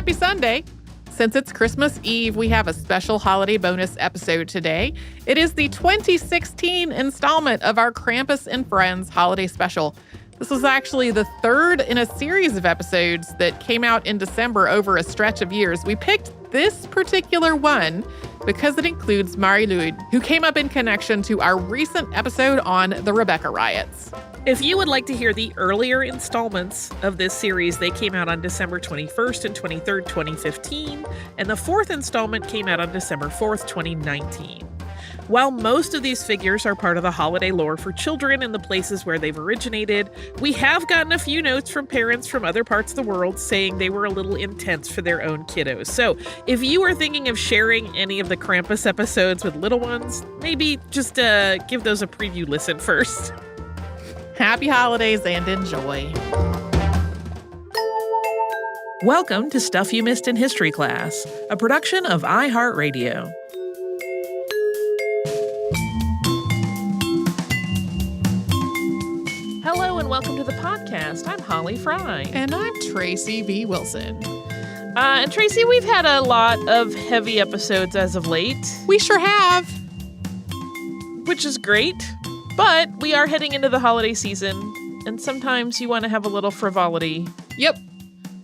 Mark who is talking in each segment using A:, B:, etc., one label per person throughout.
A: Happy Sunday. Since it's Christmas Eve, we have a special holiday bonus episode today. It is the 2016 installment of our Krampus and Friends holiday special. This was actually the third in a series of episodes that came out in December over a stretch of years. We picked this particular one because it includes Mari Lwyd, who came up in connection to our recent episode on the Rebecca riots.
B: If you would like to hear the earlier installments of this series, they came out on December 21st and 23rd, 2015, and the fourth installment came out on December 4th, 2019. While most of these figures are part of the holiday lore for children in the places where they've originated, we have gotten a few notes from parents from other parts of the world saying they were a little intense for their own kiddos. So if you are thinking of sharing any of the Krampus episodes with little ones, maybe just give those a preview listen first.
A: Happy holidays and enjoy.
B: Welcome to Stuff You Missed in History Class, a production of iHeartRadio. Hello and welcome to the podcast. I'm Holly Fry.
A: And I'm Tracy V. Wilson.
B: And Tracy, we've had a lot of heavy episodes as of late.
A: We sure have.
B: Which is great. But we are heading into the holiday season, and sometimes you want to have a little frivolity.
A: Yep.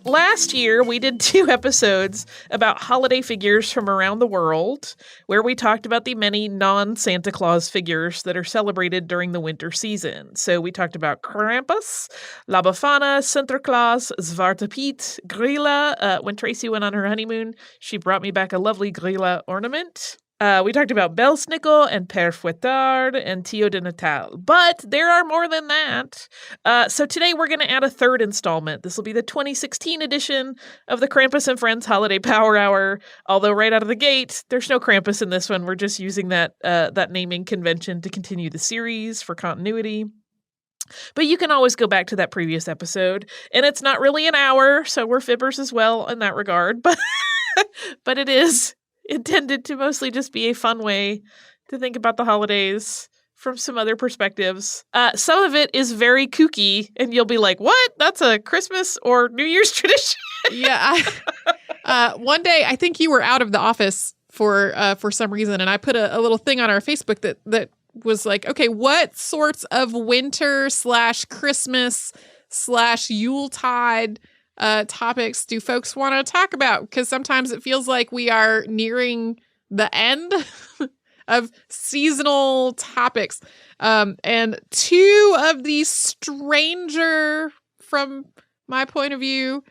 B: Last year, we did 2 episodes about holiday figures from around the world, where we talked about the many non-Santa Claus figures that are celebrated during the winter season. So we talked about Krampus, La Befana, Sinterklaas, Zwarte Piet, Grilla. When Tracy went on her honeymoon, she brought me back a lovely Grilla ornament. We talked about Belsnickel and Père Fouettard and Tio de Natal, but there are more than that. So today we're going to add a third installment. This will be the 2016 edition of the Krampus and Friends Holiday Power Hour. Although right out of the gate, there's no Krampus in this one. We're just using that naming convention to continue the series for continuity. But you can always go back to that previous episode, and it's not really an hour, so we're fibbers as well in that regard. But it is intended to mostly just be a fun way to think about the holidays from some other perspectives. Some of it is very kooky, and you'll be like, what? That's a Christmas or New Year's tradition?
A: Yeah. One day, I think you were out of the office for some reason, and I put a little thing on our Facebook that was like, okay, what sorts of winter / Christmas / Yuletide topics do folks want to talk about? Because sometimes it feels like we are nearing the end of seasonal topics. And 2 of the stranger, from my point of view,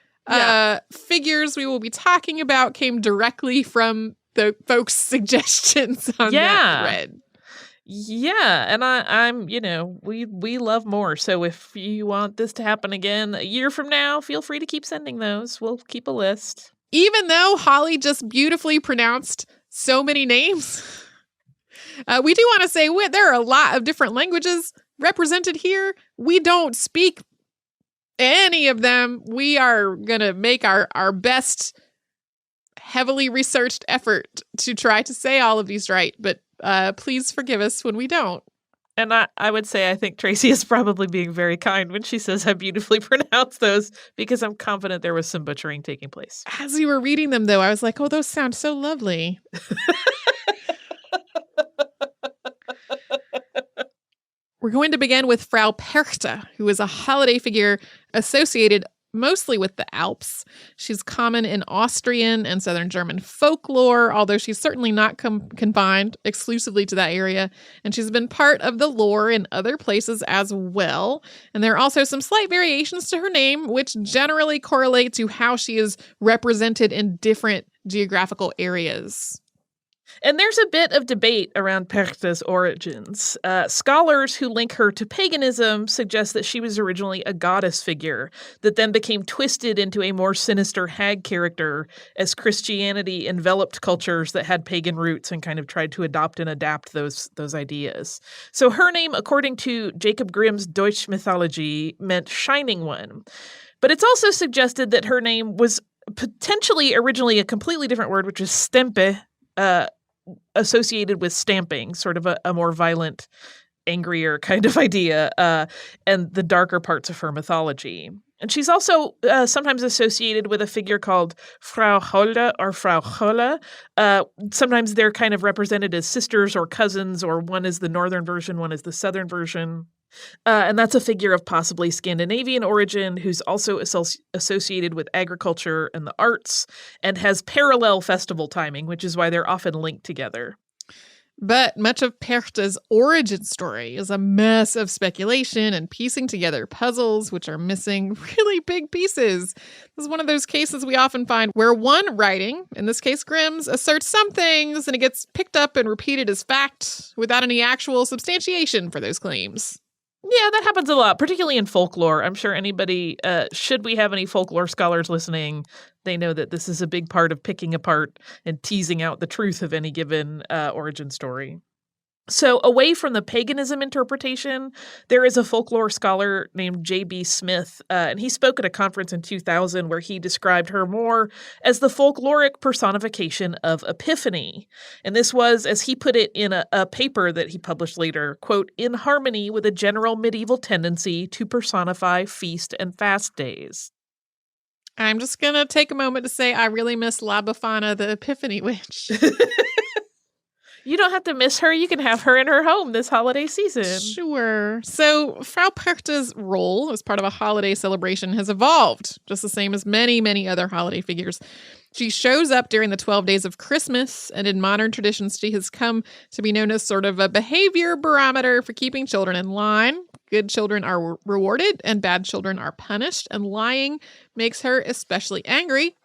A: figures we will be talking about came directly from the folks' suggestions on that thread.
B: Yeah, and I'm, we love more. So if you want this to happen again a year from now, feel free to keep sending those. We'll keep a list.
A: Even though Holly just beautifully pronounced so many names, we do want to say there are a lot of different languages represented here. We don't speak any of them. We are going to make our best heavily researched effort to try to say all of these right, but please forgive us when we don't.
B: And I would say I think Tracy is probably being very kind when she says I beautifully pronounce those, because I'm confident there was some butchering taking place.
A: As you were reading them, though, I was like, oh, those sound so lovely. We're going to begin with Frau Perchte, who is a holiday figure associated mostly with the Alps. She's common in Austrian and Southern German folklore, although she's certainly not confined exclusively to that area. And she's been part of the lore in other places as well. And there are also some slight variations to her name, which generally correlate to how she is represented in different geographical areas.
B: And there's a bit of debate around Perchte's origins. Scholars who link her to paganism suggest that she was originally a goddess figure that then became twisted into a more sinister hag character as Christianity enveloped cultures that had pagan roots and kind of tried to adopt and adapt those ideas. So her name, according to Jacob Grimm's Deutsche Mythology, meant shining one. But it's also suggested that her name was potentially originally a completely different word, which is Stempe, associated with stamping, sort of a more violent, angrier kind of idea, and the darker parts of her mythology. And she's also sometimes associated with a figure called Frau Holle or Frau Holle. Sometimes they're kind of represented as sisters or cousins, or one is the northern version, one is the southern version. And that's a figure of possibly Scandinavian origin who's also associated with agriculture and the arts and has parallel festival timing, which is why they're often linked together.
A: But much of Perchta's origin story is a mess of speculation and piecing together puzzles, which are missing really big pieces. This is one of those cases we often find where one writing, in this case Grimm's, asserts some things and it gets picked up and repeated as fact without any actual substantiation for those claims.
B: Yeah, that happens a lot, particularly in folklore. I'm sure anybody, should we have any folklore scholars listening, they know that this is a big part of picking apart and teasing out the truth of any given origin story. So away from the paganism interpretation, there is a folklore scholar named J.B. Smith, and he spoke at a conference in 2000 where he described her more as the folkloric personification of Epiphany. And this was, as he put it in a paper that he published later, quote, in harmony with a general medieval tendency to personify feast and fast days.
A: I'm just going to take a moment to say I really miss La Befana, the Epiphany witch.
B: You don't have to miss her. You can have her in her home this holiday season.
A: Sure. So Frau Perchta's role as part of a holiday celebration has evolved, just the same as many, many other holiday figures. She shows up during the 12 days of Christmas, and in modern traditions, she has come to be known as sort of a behavior barometer for keeping children in line. Good children are rewarded, and bad children are punished, and lying makes her especially angry.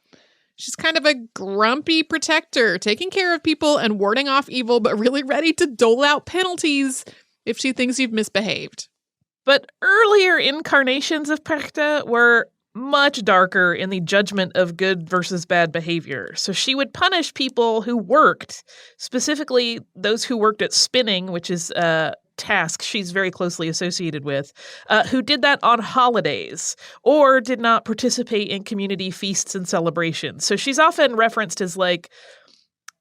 A: She's kind of a grumpy protector, taking care of people and warding off evil, but really ready to dole out penalties if she thinks you've misbehaved.
B: But earlier incarnations of Perchta were much darker in the judgment of good versus bad behavior. So she would punish people who worked, specifically those who worked at spinning, which is a task she's very closely associated with, who did that on holidays or did not participate in community feasts and celebrations. So she's often referenced as like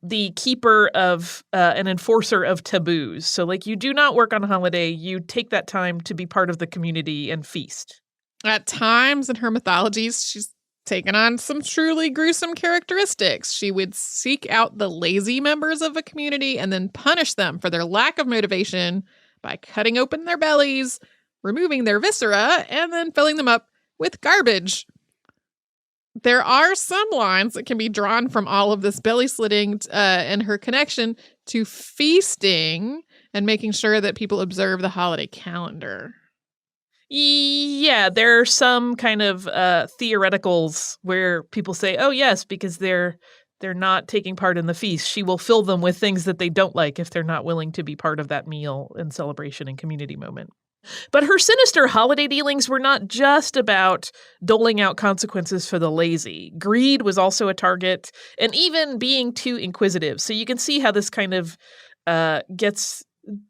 B: the keeper of an enforcer of taboos. So like you do not work on a holiday, you take that time to be part of the community and feast.
A: At times in her mythologies, she's taken on some truly gruesome characteristics. She would seek out the lazy members of a community and then punish them for their lack of motivation by cutting open their bellies, removing their viscera, and then filling them up with garbage. There are some lines that can be drawn from all of this belly slitting and her connection to feasting and making sure that people observe the holiday calendar.
B: Yeah, there are some kind of theoreticals where people say, oh, yes, because they're not taking part in the feast. She will fill them with things that they don't like if they're not willing to be part of that meal and celebration and community moment. But her sinister holiday dealings were not just about doling out consequences for the lazy. Greed was also a target, and even being too inquisitive. So you can see how this kind of gets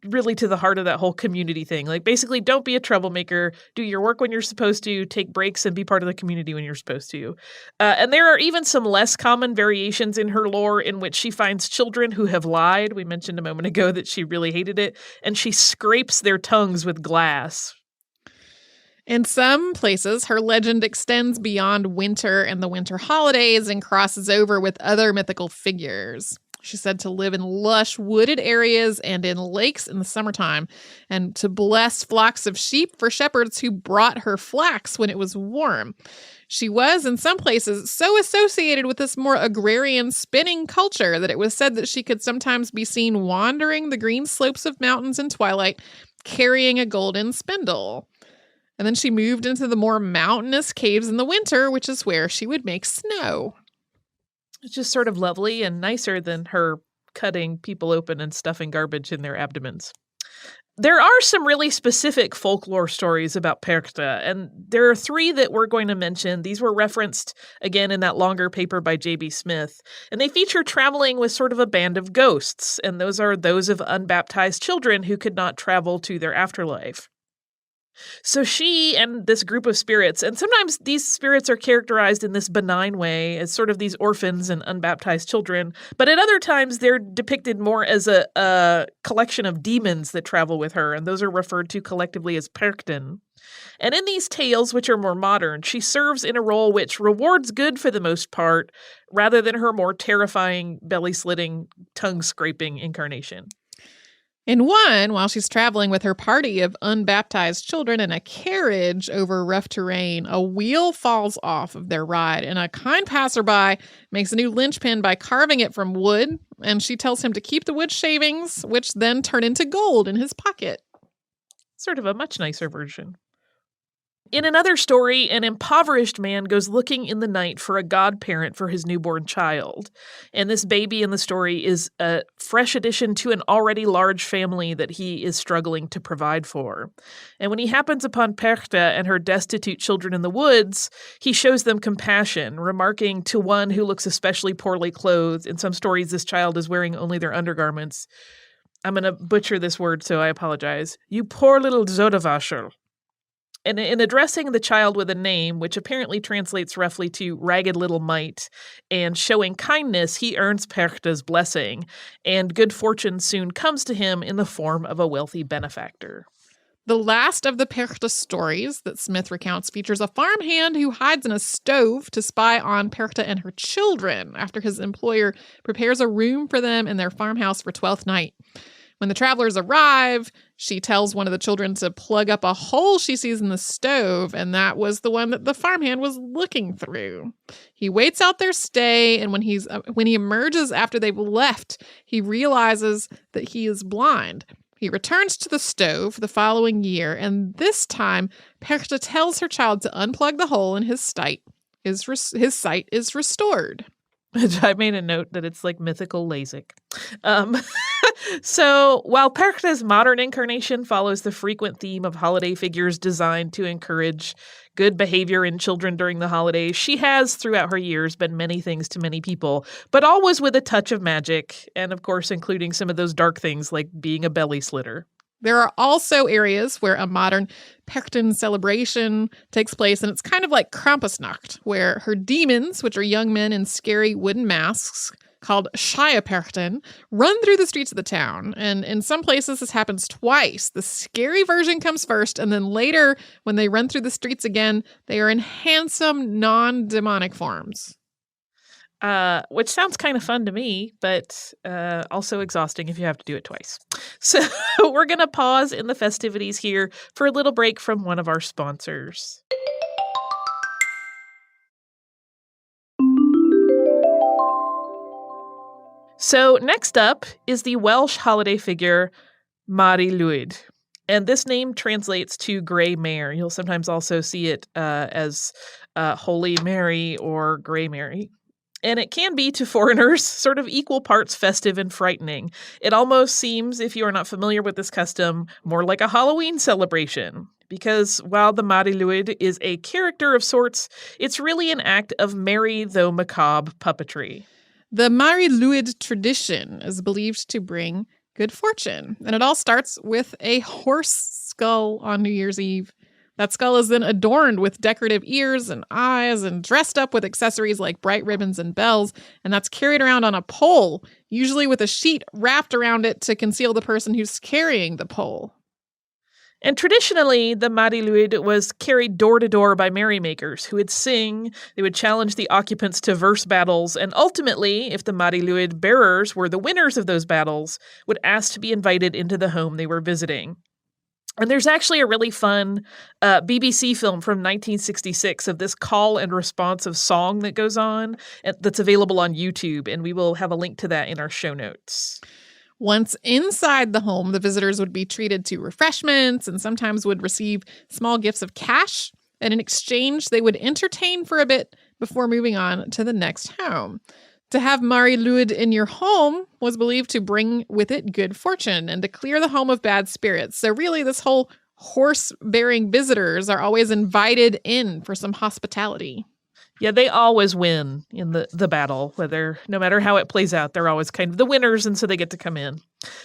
B: really to the heart of that whole community thing. Like basically don't be a troublemaker, do your work when you're supposed to, take breaks and be part of the community when you're supposed to. And there are even some less common variations in her lore in which she finds children who have lied. We mentioned a moment ago that she really hated it, and she scrapes their tongues with glass.
A: In some places, her legend extends beyond winter and the winter holidays and crosses over with other mythical figures. She's said to live in lush wooded areas and in lakes in the summertime, and to bless flocks of sheep for shepherds who brought her flax when it was warm. She was, in some places, so associated with this more agrarian spinning culture that it was said that she could sometimes be seen wandering the green slopes of mountains in twilight, carrying a golden spindle. And then she moved into the more mountainous caves in the winter, which is where she would make snow.
B: It's just sort of lovely and nicer than her cutting people open and stuffing garbage in their abdomens. There are some really specific folklore stories about Perchta, and there are 3 that we're going to mention. These were referenced again in that longer paper by J.B. Smith, and they feature traveling with sort of a band of ghosts, and those are those of unbaptized children who could not travel to their afterlife. So she and this group of spirits, and sometimes these spirits are characterized in this benign way as sort of these orphans and unbaptized children, but at other times they're depicted more as a collection of demons that travel with her, and those are referred to collectively as perchten. And in these tales, which are more modern, she serves in a role which rewards good for the most part, rather than her more terrifying, belly-slitting, tongue-scraping incarnation.
A: In one, while she's traveling with her party of unbaptized children in a carriage over rough terrain, a wheel falls off of their ride, and a kind passerby makes a new linchpin by carving it from wood, and she tells him to keep the wood shavings, which then turn into gold in his pocket.
B: Sort of a much nicer version. In another story, an impoverished man goes looking in the night for a godparent for his newborn child. And this baby in the story is a fresh addition to an already large family that he is struggling to provide for. And when he happens upon Perchta and her destitute children in the woods, he shows them compassion, remarking to one who looks especially poorly clothed. In some stories, this child is wearing only their undergarments. I'm going to butcher this word, so I apologize. You poor little Zodavashel. And in addressing the child with a name, which apparently translates roughly to ragged little mite, and showing kindness, he earns Perchta's blessing, and good fortune soon comes to him in the form of a wealthy benefactor.
A: The last of the Perchta stories that Smith recounts features a farmhand who hides in a stove to spy on Perchta and her children after his employer prepares a room for them in their farmhouse for Twelfth Night. When the travelers arrive, she tells one of the children to plug up a hole she sees in the stove, and that was the one that the farmhand was looking through. He waits out their stay, and when he emerges after they've left, he realizes that he is blind. He returns to the stove the following year, and this time, Perchta tells her child to unplug the hole, and his sight is restored.
B: I made a note that it's like mythical LASIK. So while Perchta's modern incarnation follows the frequent theme of holiday figures designed to encourage good behavior in children during the holidays, she has, throughout her years, been many things to many people, but always with a touch of magic, and of course including some of those dark things like being a belly slitter.
A: There are also areas where a modern Perchten celebration takes place, and it's kind of like Krampusnacht, where her demons, which are young men in scary wooden masks called Shia-Perchten, run through the streets of the town. And in some places, this happens twice. The scary version comes first, and then later, when they run through the streets again, they are in handsome, non-demonic forms.
B: Which sounds kind of fun to me, but also exhausting if you have to do it twice. So we're going to pause in the festivities here for a little break from one of our sponsors. So next up is the Welsh holiday figure Mari Lwyd. And this name translates to Grey Mare. You'll sometimes also see it as Holy Mary or Grey Mary. And it can be, to foreigners, sort of equal parts festive and frightening. It almost seems, if you are not familiar with this custom, more like a Halloween celebration. Because while the Mari Lwyd is a character of sorts, it's really an act of merry though macabre puppetry.
A: The Mari Lwyd tradition is believed to bring good fortune, and it all starts with a horse skull on New Year's Eve. That skull is then adorned with decorative ears and eyes and dressed up with accessories like bright ribbons and bells, and that's carried around on a pole, usually with a sheet wrapped around it to conceal the person who's carrying the pole.
B: And traditionally, the Mari Lwyd was carried door to door by merrymakers who would sing, they would challenge the occupants to verse battles, and ultimately, if the Mari Lwyd bearers were the winners of those battles, would ask to be invited into the home they were visiting. And there's actually a really fun BBC film from 1966 of this call and responsive song that goes on that's available on YouTube, and we will have a link to that in our show notes.
A: Once inside the home, the visitors would be treated to refreshments and sometimes would receive small gifts of cash. And in exchange, they would entertain for a bit before moving on to the next home. To have Mari Lwyd in your home was believed to bring with it good fortune and to clear the home of bad spirits. So really, this whole horse-bearing visitors are always invited in for some hospitality.
B: Yeah, they always win in the battle, no matter how it plays out, they're always kind of the winners, and so they get to come in.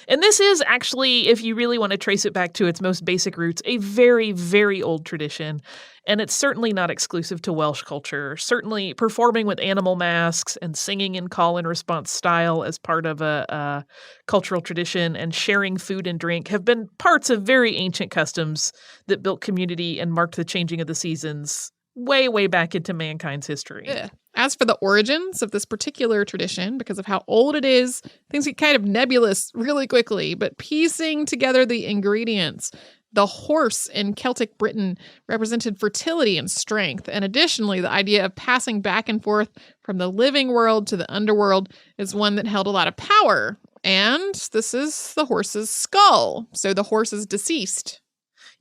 B: And this is actually, if you really want to trace it back to its most basic roots, a very, very old tradition. And it's certainly not exclusive to Welsh culture. Certainly performing with animal masks and singing in call and response style as part of a cultural tradition and sharing food and drink have been parts of very ancient customs that built community and marked the changing of the seasons way, way back into mankind's history.
A: Yeah. As for the origins of this particular tradition, because of how old it is, things get kind of nebulous really quickly, but piecing together the ingredients, the horse in Celtic Britain represented fertility and strength. And additionally, the idea of passing back and forth from the living world to the underworld is one that held a lot of power. And this is the horse's skull. So the horse is deceased.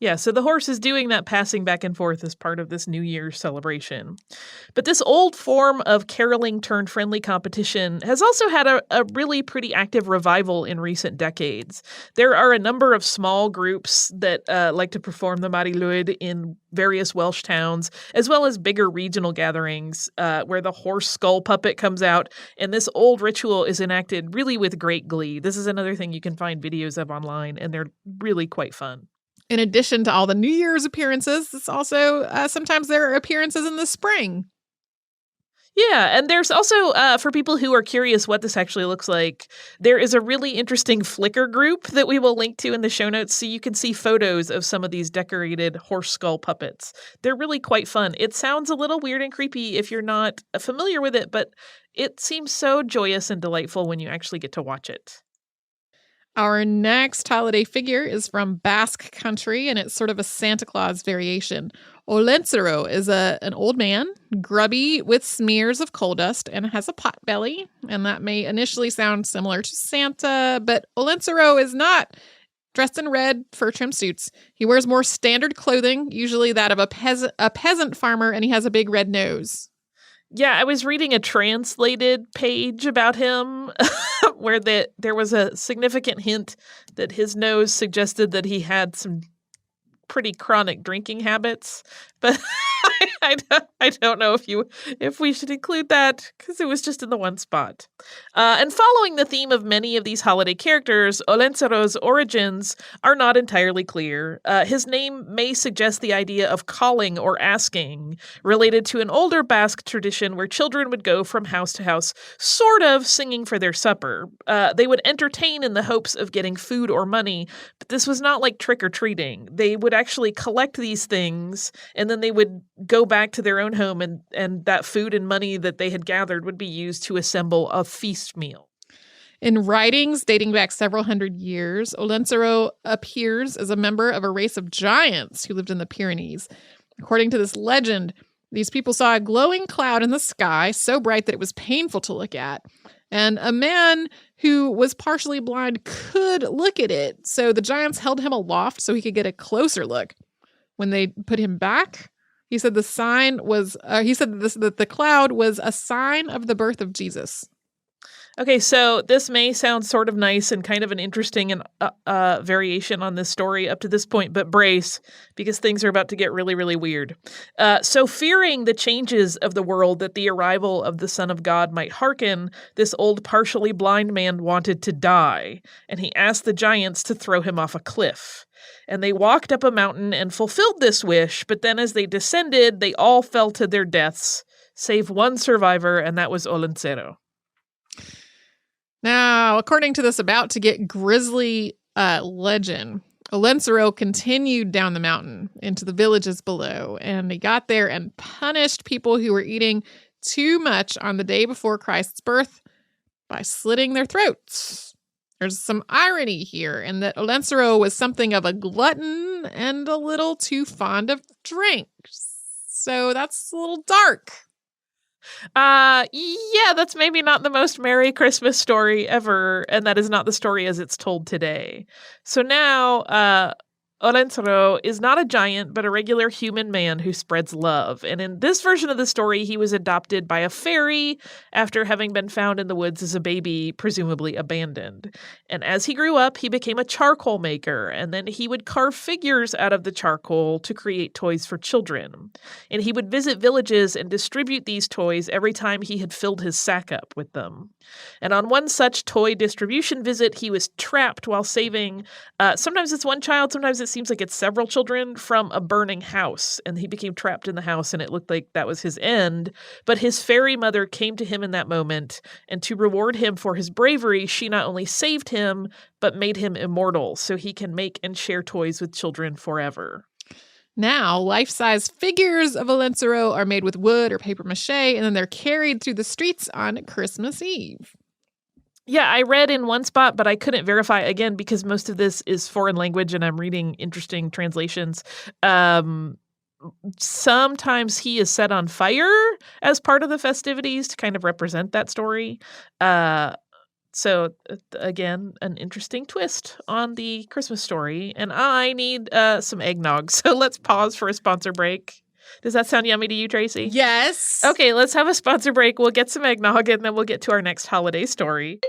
B: Yeah, so the horse is doing that passing back and forth as part of this New Year's celebration. But this old form of caroling turned friendly competition has also had a really pretty active revival in recent decades. There are a number of small groups that like to perform the Mari Lwyd in various Welsh towns, as well as bigger regional gatherings where the horse skull puppet comes out, and this old ritual is enacted really with great glee. This is another thing you can find videos of online, and they're really quite fun.
A: In addition to all the New Year's appearances, it's also sometimes there are appearances in the spring.
B: Yeah, and there's also, for people who are curious what this actually looks like, there is a really interesting Flickr group that we will link to in the show notes so you can see photos of some of these decorated horse skull puppets. They're really quite fun. It sounds a little weird and creepy if you're not familiar with it, but it seems so joyous and delightful when you actually get to watch it.
A: Our next holiday figure is from Basque country, and it's sort of a Santa Claus variation. Olentzero is an old man, grubby with smears of coal dust, and has a pot belly. And that may initially sound similar to Santa, but Olentzero is not dressed in red fur trim suits. He wears more standard clothing, usually that of a peasant farmer, and he has a big red nose.
B: Yeah, I was reading a translated page about him where there was a significant hint that his nose suggested that he had some pretty chronic drinking habits, but I don't know if we should include that because it was just in the one spot. And following the theme of many of these holiday characters, Olentzero's origins are not entirely clear. His name may suggest the idea of calling or asking, related to an older Basque tradition where children would go from house to house, sort of singing for their supper. They would entertain in the hopes of getting food or money, but this was not like trick-or-treating. They would actually collect these things, and then they would go back to their own home, and that food and money that they had gathered would be used to assemble a feast meal.
A: In writings dating back several hundred years, Olentzero appears as a member of a race of giants who lived in the Pyrenees. According to this legend, these people saw a glowing cloud in the sky so bright that it was painful to look at. And a man who was partially blind could look at it, so the giants held him aloft so he could get a closer look. When they put him back, he said that the cloud was a sign of the birth of Jesus.
B: Okay, so this may sound sort of nice and kind of an interesting and variation on this story up to this point, but brace, because things are about to get really, really weird. So fearing the changes of the world that the arrival of the Son of God might hearken, this old partially blind man wanted to die, and he asked the giants to throw him off a cliff. And they walked up a mountain and fulfilled this wish, but then as they descended, they all fell to their deaths, save one survivor, and that was Olentzero.
A: Now, according to this about to get grisly legend, Olentzero continued down the mountain into the villages below, and he got there and punished people who were eating too much on the day before Christ's birth by slitting their throats. There's some irony here in that Olentzero was something of a glutton and a little too fond of drink. So that's a little dark.
B: Yeah, that's maybe not the most Merry Christmas story ever, and that is not the story as it's told today. So now, Olensro is not a giant, but a regular human man who spreads love. And in this version of the story, he was adopted by a fairy after having been found in the woods as a baby, presumably abandoned. And as he grew up, he became a charcoal maker, and then he would carve figures out of the charcoal to create toys for children. And he would visit villages and distribute these toys every time he had filled his sack up with them. And on one such toy distribution visit, he was trapped while saving, sometimes it's one child, sometimes it seems like it's several children, from a burning house. And he became trapped in the house, and it looked like that was his end. But his fairy mother came to him in that moment, and to reward him for his bravery, she not only saved him, but made him immortal, so he can make and share toys with children forever.
A: Now, life-size figures of Olensro are made with wood or paper mache, and then they're carried through the streets on Christmas Eve.
B: Yeah, I read in one spot, but I couldn't verify, again, because most of this is foreign language and I'm reading interesting translations. Sometimes he is set on fire as part of the festivities to kind of represent that story. So, again, an interesting twist on the Christmas story. And I need some eggnog, so let's pause for a sponsor break. Does that sound yummy to you, Tracy?
A: Yes.
B: Okay, let's have a sponsor break. We'll get some eggnog, and then we'll get to our next holiday story.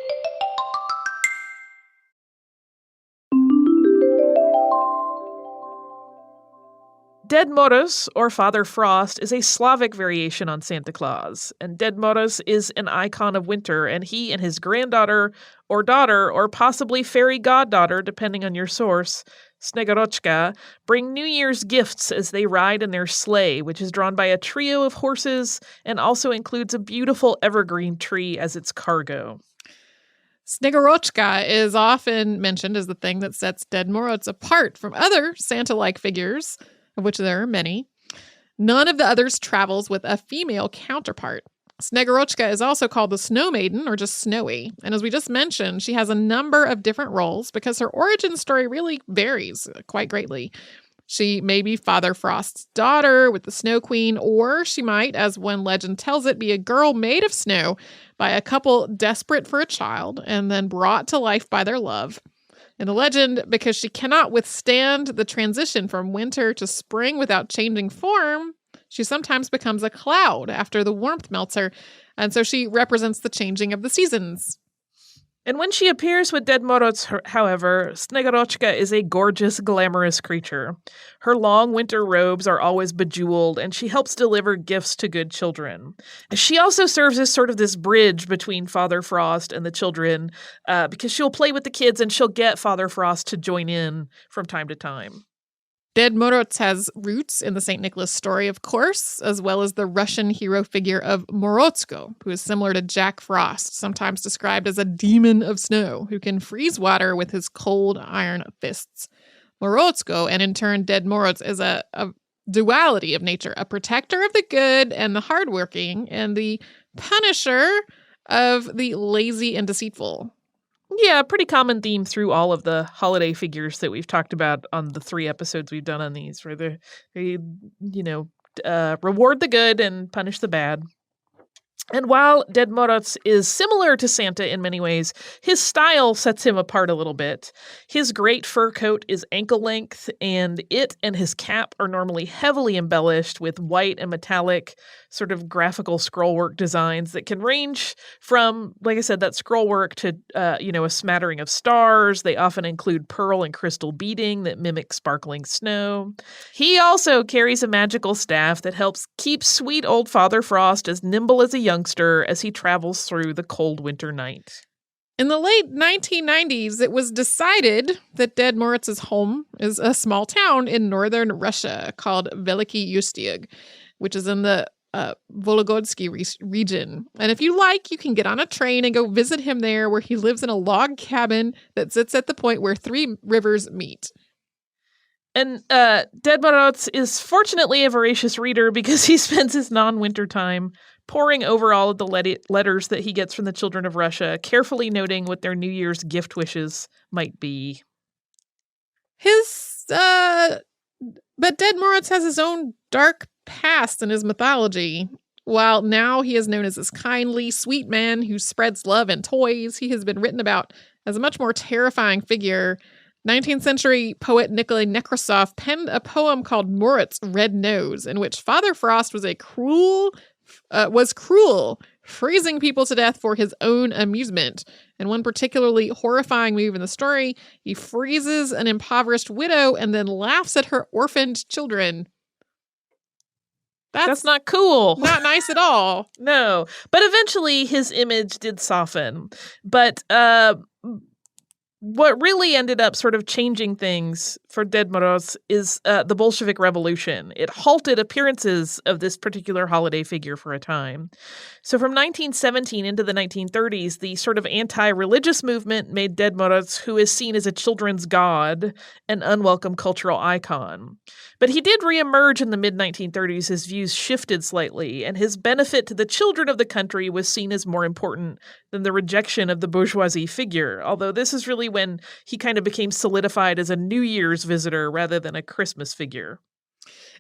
B: Ded Moroz, or Father Frost, is a Slavic variation on Santa Claus. And Ded Moroz is an icon of winter, and he and his granddaughter, or daughter, or possibly fairy goddaughter, depending on your source, Snegorochka, bring New Year's gifts as they ride in their sleigh, which is drawn by a trio of horses and also includes a beautiful evergreen tree as its cargo.
A: Snegorochka is often mentioned as the thing that sets Ded Moroz apart from other Santa-like figures, of which there are many. None of the others travels with a female counterpart. Snegorochka is also called the Snow Maiden, or just Snowy. And as we just mentioned, she has a number of different roles because her origin story really varies quite greatly. She may be Father Frost's daughter with the Snow Queen, or she might, as one legend tells it, be a girl made of snow by a couple desperate for a child and then brought to life by their love. In the legend, because she cannot withstand the transition from winter to spring without changing form, she sometimes becomes a cloud after the warmth melts her, and so she represents the changing of the seasons.
B: And when she appears with Ded Moroz, however, Snegorochka is a gorgeous, glamorous creature. Her long winter robes are always bejeweled, and she helps deliver gifts to good children. She also serves as sort of this bridge between Father Frost and the children, because she'll play with the kids and she'll get Father Frost to join in from time to time.
A: Ded Moroz has roots in the St. Nicholas story, of course, as well as the Russian hero figure of Morozko, who is similar to Jack Frost, sometimes described as a demon of snow who can freeze water with his cold iron fists. Morozko, and in turn Ded Moroz, is a duality of nature, a protector of the good and the hardworking, and the punisher of the lazy and deceitful.
B: Yeah, pretty common theme through all of the holiday figures that we've talked about on the 3 episodes we've done on these, where they reward the good and punish the bad. And while Ded Moroz is similar to Santa in many ways, his style sets him apart a little bit. His great fur coat is ankle length, and it and his cap are normally heavily embellished with white and metallic sort of graphical scrollwork designs that can range from, like I said, that scrollwork to, a smattering of stars. They often include pearl and crystal beading that mimic sparkling snow. He also carries a magical staff that helps keep sweet old Father Frost as nimble as a youngster as he travels through the cold winter night.
A: In the late 1990s, it was decided that Ded Moroz's home is a small town in northern Russia called Veliki Ustyug, which is in the Volогодsky region. And if you like, you can get on a train and go visit him there, where he lives in a log cabin that sits at the point where 3 rivers meet.
B: And Ded Moroz is fortunately a voracious reader because he spends his non-winter time poring over all of the letters that he gets from the children of Russia, carefully noting what their New Year's gift wishes might be.
A: But Ded Moroz has his own dark past in his mythology. While now he is known as this kindly, sweet man who spreads love and toys, he has been written about as a much more terrifying figure 19th century poet Nikolai Nekrasov penned a poem called Morit's Red Nose, in which Father Frost was cruel, freezing people to death for his own amusement. And one particularly horrifying move in the story, he freezes an impoverished widow and then laughs at her orphaned children.
B: That's not cool.
A: Not nice at all.
B: No. But eventually his image did soften. But what really ended up sort of changing things for Ded Moroz is the Bolshevik Revolution. It halted appearances of this particular holiday figure for a time. So from 1917 into the 1930s, the sort of anti-religious movement made Ded Moroz, who is seen as a children's god, an unwelcome cultural icon. But he did reemerge in the mid-1930s. His views shifted slightly, and his benefit to the children of the country was seen as more important than the rejection of the bourgeoisie figure, although this is really when he kind of became solidified as a New Year's visitor rather than a Christmas figure.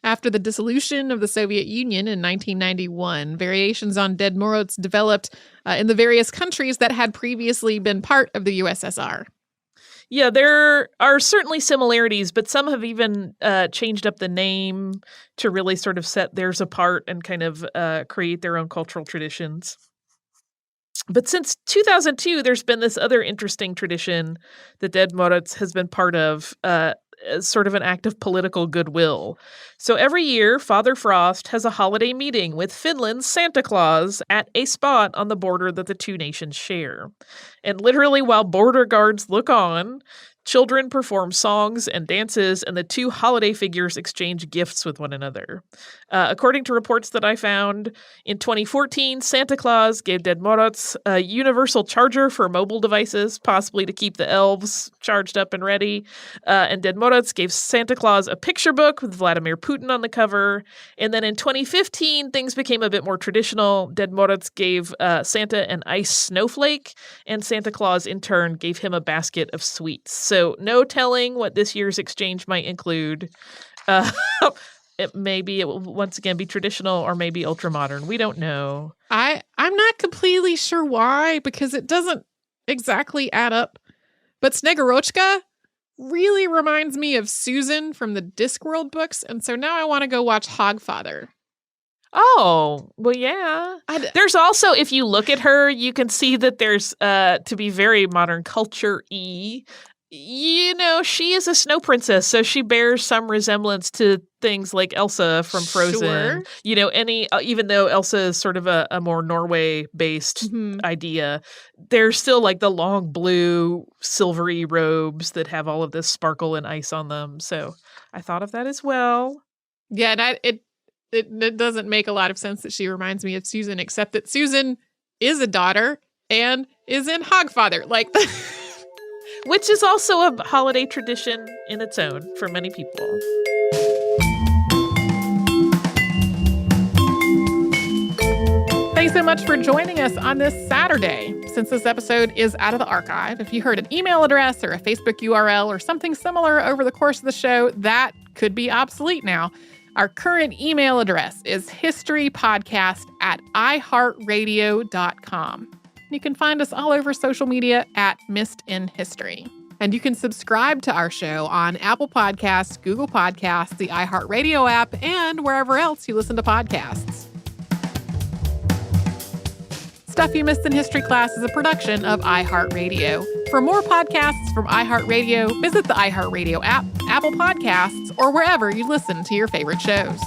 A: After the dissolution of the Soviet Union in 1991, variations on Ded Moroz developed in the various countries that had previously been part of the USSR.
B: Yeah, there are certainly similarities, but some have even changed up the name to really sort of set theirs apart and kind of create their own cultural traditions. But since 2002, there's been this other interesting tradition that Ded Moroz has been part of, as sort of an act of political goodwill. So every year, Father Frost has a holiday meeting with Finland's Santa Claus at a spot on the border that the two nations share. And literally, while border guards look on, children perform songs and dances, and the two holiday figures exchange gifts with one another. According to reports that I found, in 2014, Santa Claus gave Ded Moroz a universal charger for mobile devices, possibly to keep the elves charged up and ready. And Ded Moroz gave Santa Claus a picture book with Vladimir Putin on the cover. And then in 2015, things became a bit more traditional. Ded Moroz gave Santa an ice snowflake, and Santa Claus, in turn, gave him a basket of sweets. So no telling what this year's exchange might include. It will once again be traditional or maybe ultra-modern. We don't know.
A: I'm not completely sure why, because it doesn't exactly add up. But Snegorochka really reminds me of Susan from the Discworld books, and so now I want to go watch Hogfather.
B: Oh, well, yeah. There's also, if you look at her, you can see that there's, to be very modern culture-y, you know, she is a snow princess, so she bears some resemblance to things like Elsa from Frozen.
A: Sure.
B: You know, even though Elsa is sort of a more Norway-based idea, there's still like the long blue silvery robes that have all of this sparkle and ice on them. So I thought of that as well.
A: Yeah, and it doesn't make a lot of sense that she reminds me of Susan, except that Susan is a daughter and is in Hogfather. Like
B: which is also a holiday tradition in its own for many people.
A: Thanks so much for joining us on this Saturday. Since this episode is out of the archive, if you heard an email address or a Facebook URL or something similar over the course of the show, that could be obsolete now. Our current email address is historypodcast@iheartradio.com. You can find us all over social media at Missed in History. And you can subscribe to our show on Apple Podcasts, Google Podcasts, the iHeartRadio app, and wherever else you listen to podcasts. Stuff You Missed in History Class is a production of iHeartRadio. For more podcasts from iHeartRadio, visit the iHeartRadio app, Apple Podcasts, or wherever you listen to your favorite shows.